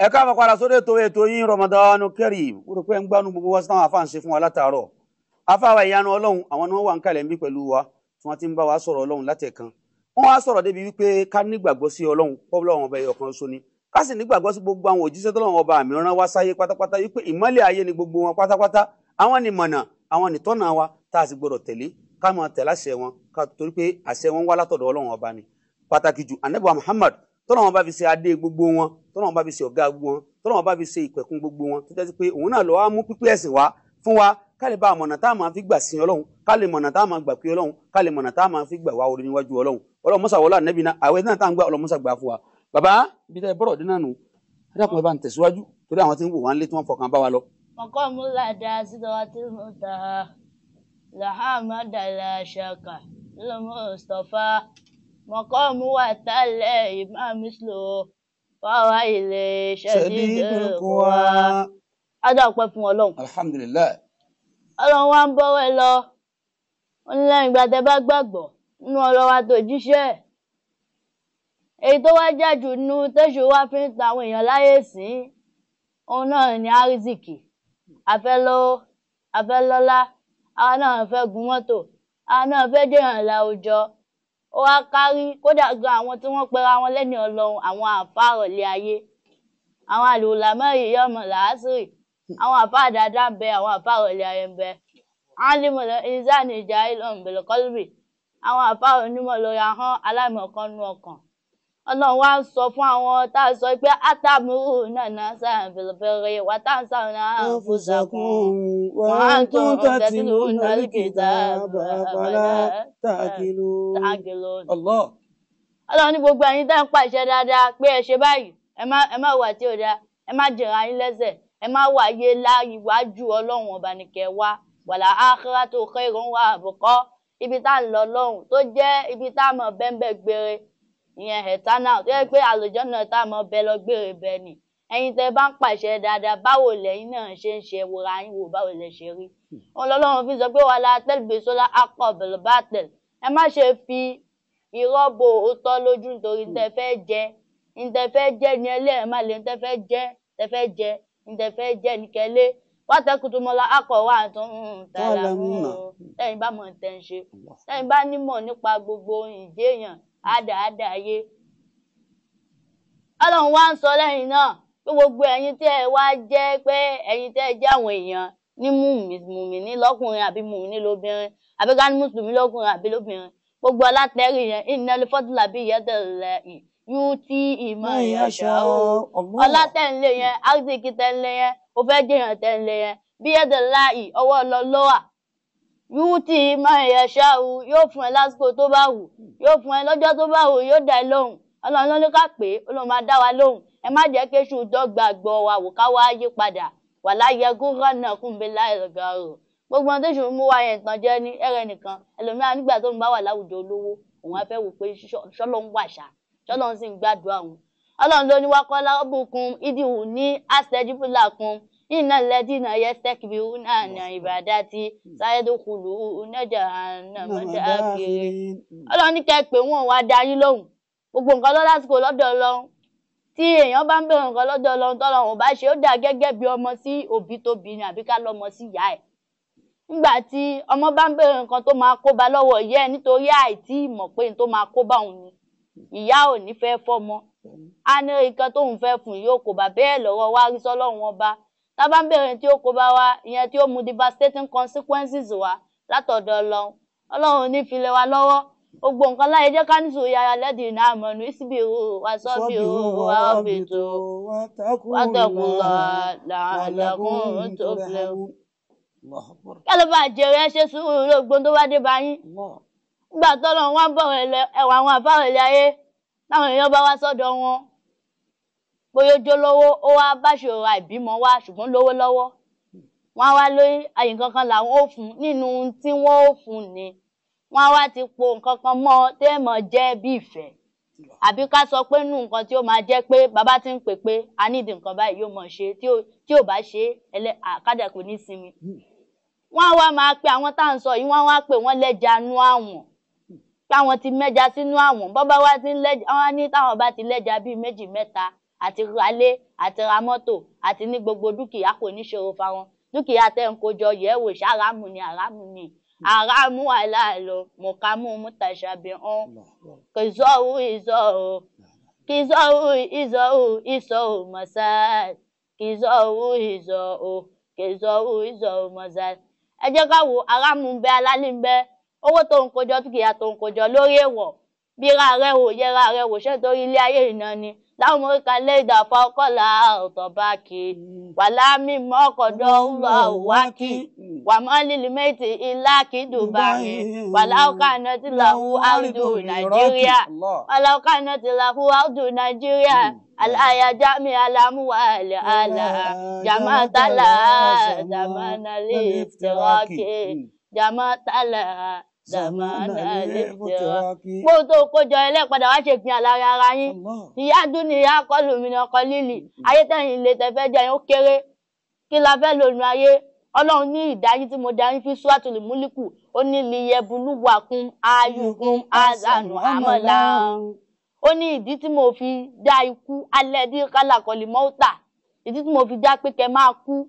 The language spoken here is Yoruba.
ẹ káàbọ̀ padà sórí ètò yín Ramadan Kareem ó rò pé ń gbánú gbogbo wa sí táwọn afáà ń ṣe fún wa látàárọ̀ afáwa ìyanu ọlọ́run àwọn ni wọ́n wà ń kalẹ̀ ń bí pẹ̀lú wa tí wọ́n ti ń bá wa sọ̀rọ̀ ọlọ́run látẹ̀kan wọ́n wá sọ̀rọ̀ débi wípé ká nígbàgbọ́ sí ọlọ́run pọ́bùlọ́run ọba ẹyọ kan ṣoṣo ni ká sì nígbàgbọ́ sí gbogbo àwọn òjíṣẹ́ tọ́lọ́run ọba àmì rán wá sáyé pátápátá wípé ìmọ́lẹ̀ ayé ni gbogbo wọn pátápátá àwọn ni mọ̀nà àwọn ni tọ́nà wa tá a sì gbọdọ̀ tẹ̀lé ká máa tẹ̀lé àṣẹ wọn ká torí pé àṣẹ wọn wá látọ̀dọ̀ ọlọ́run ọba ni pàtàkì jù ànábì Muhammad tọ́lọ́run ọba fi ṣe adé gbogbo wọn tọ́lọ́run ọba fi ṣe ọ̀gá gbogbo wọn tọ́lọ́run ọba fi ṣe ìpẹ̀kun gbogbo wọn tó jẹ́ pé òun náà ló wá mú pípé ẹ̀sìn wá fún wa ká lè bá àmọ̀nà tá a máa fi gbà sin ọlọ́run ká lè mọ̀nà tá a máa gbà pé ọlọ́run ká lè mọ̀nà tá a máa fi gbà wá orí níwájú ọlọ́run ọlọ́run mọ́sà wọlé ànẹ́bí náà àwẹ̀ náà tá à ń gbà ọlọ́run mọ́sà gbà fún wa bàbá bí tẹ́ bọ́rọ̀ dín náà nù ẹ dákun ẹ bá ń tẹ̀síwájú torí àwọn tí ń wò wá ń lé tí wọ́n fọkàn bá wa lọ. مقام لدى سدرة المنتهى لها مدى لا شك المصطفى مقام وتلي ما مثله فهو إليه شديد القوى. Adá ọpẹ́ fún Ọlọ́run. Alhamdulillah. Ọlọ́run wa ń bọ̀wẹ̀ lọ ó ní lẹ́yìn ìgbà tẹ́ bá gbàgbọ́ nínú ọ̀rọ̀ wa tó jíṣẹ́ èyí tó wá jájú nínú tẹ́sù wá fi ń ta àwọn èèyàn láyé sí òun náà ní àrísìkì afẹ́ lówó afẹ́ lọ́lá àwa náà fẹ́ gun mọ́tò àwa náà fẹ́ dèèyàn láwùjọ ó wá kárí kódà gan àwọn tí wọ́n pera wọn lẹ́ni Ọlọ́run àwọn àfáà rọ̀lẹ́ ayé àwọn àlùlámọ́ ìyọ́mọ̀ làásìrì àwọn àfáà dáadáa ń bẹ àwọn àfáà rọ̀lẹ́ ayé ń bẹ alimul insani jahilun bil qalbi àwọn àfáà onímọ̀ lórí ahọ́n aláìmọ̀kan nú ọkàn Ọlọ́run wá ń sọ fún àwọn tá a sọ pé átàmúrù náà sáà fìlìfìlì wà tá à ń sáà náà fúnṣakùn wọn á tún tẹ̀sílù nàlìkìtà bàbá tàkìlù. Ọlọ́run ní gbogbo ẹ̀yin tẹ́ ń pàṣẹ dáadáa pé ẹ ṣe báyìí ẹ má wà tí ò dáa ẹ má jẹ̀ra yín lẹ́sẹ̀ ẹ má wáyé láìwájú Ọlọ́run ọba ní kẹ́ wá wàlà akhiratu khairun wa abqa ibi tá à ń lọ lọ́hùn tó jẹ́ ibi tá a mọ̀ bẹ́ẹ̀ gbére ìyẹn eternal tó yẹ pé àlùjànnà tá a mọ̀ bẹ́ẹ̀ lọ gbére bẹ́ẹ̀ ni ẹ̀yin tẹ́ bá ń pàṣẹ dáadáa báwo lẹ́yìn náà ṣe ń ṣe wòra yín wò báwo lẹ ṣe rí wọn lọ́lọ́run fi sọ pé wala talbisul haqqa bil batil ẹ má ṣe fi irọ́ bo òótọ́ lójú nítorí tẹ́ fẹ́ jẹ ntẹ́fẹ́ jẹ ní ẹlẹ́rìí má lè ntẹ́fẹ́ jẹ ntẹ́fẹ́ jẹ ní kẹlẹ́ wá tẹkùtù mọ́lá akọ̀wá àtún tààlà lẹ́yìn bá mọ̀ tẹ́ ń ṣe lẹ́yìn bá nímọ̀ nípa gbogbo ìjéèyàn àdáadá ayé. Ọlọ́run wá ń sọ lẹ́yìn náà pé gbogbo ẹ̀yin tẹ́ ẹ wá jẹ́ pé ẹ̀yin tẹ́ ẹ jẹ́ àwọn èèyàn ní mùmìnì lọ́kùnrin àbí mùmìnì lóbìnrin àbí ká ní mùsùlùmí lọ́kùnrin àbí lóbìnrin gbogbo alátẹ̀rí yẹn innal fadla biyadillahi yútí ìmọ̀ ìyàṣà ọlá tẹ̀lé yẹn arziki tẹ̀lé yẹn ó fẹ́ jẹyàn tẹ̀lé yẹn bí ẹ̀dẹ̀ láì ọwọ́ lọ lọ́wà yútí ìmọ̀ ìyàṣà yóò fún ẹ lásìkò tó bá wù yóò fún ẹ lọ́jọ́ tó bá wù yóò dá ẹ lóhùn Ọlọ́run ló ní ká pé Ọlọ́run máa dá wa lóhùn ẹ má jẹ́ kéṣù dọ́gba gbọ́ wa wò ká wá yí padà wà láyé gúrọ́nà kúnbẹ láìrọ̀gà rò gbogbo ohun tó ṣe mú wa yẹn tán jẹ́ ní ẹ̀rẹ̀ nìkan ẹlòmíràn nígbà tó ń bá wà láwùjọ olówó òun á fẹ́ wò pé ṣọ́lọ́ ń wàṣà Ọlọ́run sì ń gbàdúrà wọn Ọlọ́run ló ní wá kọ́ lábùkún ìdíwù ní àṣẹjúfúlàkùn iná lẹ́dínà yastakbiruna ní ibadati sayadkhulu jahannama Ọlọ́run ní kẹ́ pé wọ́n wá dá yín lóhùn gbogbo nǹkan lọ lásìkò lọ́dọ̀ Ọlọ́run tí èèyàn bá ń bẹ̀rẹ̀ nǹkan lọ́dọ̀ Ọlọ́run tọ́lọ́run ò bá ṣe ó dà gẹ́gẹ́ bí ọmọ sí òbí tó bí ni àbí ká lọ́mọ sí ìyá ẹ̀ nígbà tí ọmọ bá ń bẹ̀rẹ̀ nǹkan tó máa kó bá lọ́wọ́ ìyá ẹ̀ nítorí àìtí mọ̀ pé tó máa kó bá òun ni ìyá ò ní fẹ́ fọ́mọ á ní nǹkan tóun fẹ́ fún yóò kó bá bẹ́ẹ̀ lọ́wọ́ wá rí sọ́lọ́run ọba tá bá ń bẹ̀rẹ̀ tí ó kó bá wa ìyẹn tí ó mú devastating consequences wá látọ̀dọ̀ Ọlọ́run ní fi lé wa lọ́wọ́ gbogbo nǹkan láyé jẹ́ ká ní sùúrù yára lẹ́dìí náà mọ̀nù ìsibìrù wà sọ́bìrù wà ọ̀bìtù wà tẹ̀kùnlọ̀ làálẹ̀kùn tó filẹ̀. kẹ́lẹ́ bá jèrè ẹ ṣe sùúrù lóògbón tó bá dé bá yín. nígbà tọ́lọ́run wá ń bọ̀ ẹ̀wà àwọn àfáàrẹ̀lẹ̀ ayé táwọn èèyàn bá wá sọ́dọ̀ wọn bóyá ojú lówó ó wá báṣòro àìbímọ wá ṣùgbọ́n lówó lọ́wọ́ wọ́n á wá lórí àyè kankan làwọn ò fún nínú tí wọ́n ò fún ni wọ́n á wá ti po nǹkan kan mọ́ tẹ́ẹ̀mọ̀ jẹ́ bí ìfẹ́ àbí ká sọ pé nù nǹkan tí ó máa jẹ́ pé bàbá ti ń pè pé a nídìí nǹkan báyìí yóò mọ̀ ṣe tí ò bá ṣe àkádà kò ní sinmi wọ́n á wá máa pe àwọn tá à ń sọ yìí wọ́n á wá pè wọ́n lẹ́ja nú àwọn pé àwọn ti mẹ́ja sínú àwọn bọ́bá wá ti ń lẹ́ja wọ́n á ní táwọn bá ti lẹ́ja bíi méjì mẹ́ta àti ralé àti ra mọ́tò àti ní gbogbo dúkìá kò ní ṣòro fáwọn dúkìá tẹ́ ń kójọ yẹ̀wò ṣàrámù ni àrámù ni àrámù àìláàlọ mọ̀kámù mutashabihun kìsọ́hù ìsọ́hù kìsọ́hù ìsọ́hù ìsọ́hù masal kìsọ́hù ìsọ́hù kìsọ́hù ìsọ́hù masal. Ẹ jẹ́ ká wo àrámù ń bẹ alálì ń bẹ owó tó ń kójọ dúkìá tó ń kójọ lórí èèwọ̀ bí ra rẹ wò yẹra rẹ wò ṣé torí ilé ayé ìná ni láwọn ọmọ oríkà lé ìdàfà ọkọlà ọ̀tọ̀ bá kí wàlá mímọ́ ọkọ̀dọ̀ ńlọ wá kí wàmọ́ lílì méjì ilá kí Dubai wàlá ọkà náà ti làwù áùdù Nàìjíríà wàlá ọkà náà ti làwù áùdù Nàìjíríà aláyàjá mi alámúwà ẹ̀lẹ́ àlà jàmátàlà jàmánàlè tẹ̀wọ́kì jàmátàlà zamana lẹ́tẹ̀rọ. Mo tó kójọ ẹlẹ́padà wá ṣèpín àlára ara yín. Ìyá dúnìyá kọlù mi ní ọkọ lílì. Ayé tẹ̀yìn ilé tẹ̀fẹ́ jẹ́ yín ó kéré. Kí la fẹ́ lò nù ayé? Ọlọ́run ní ìdáyín tí mo darí fi Suratul Mulku. Ó ní liyẹbuluwakum ayukum azanu amala. Ó ní ìdí tí mo fi dá ikú alẹ́ dí kálákọ̀lì mọ́tà. Ìdí tí mo fi dá pé kẹ́ máa kú.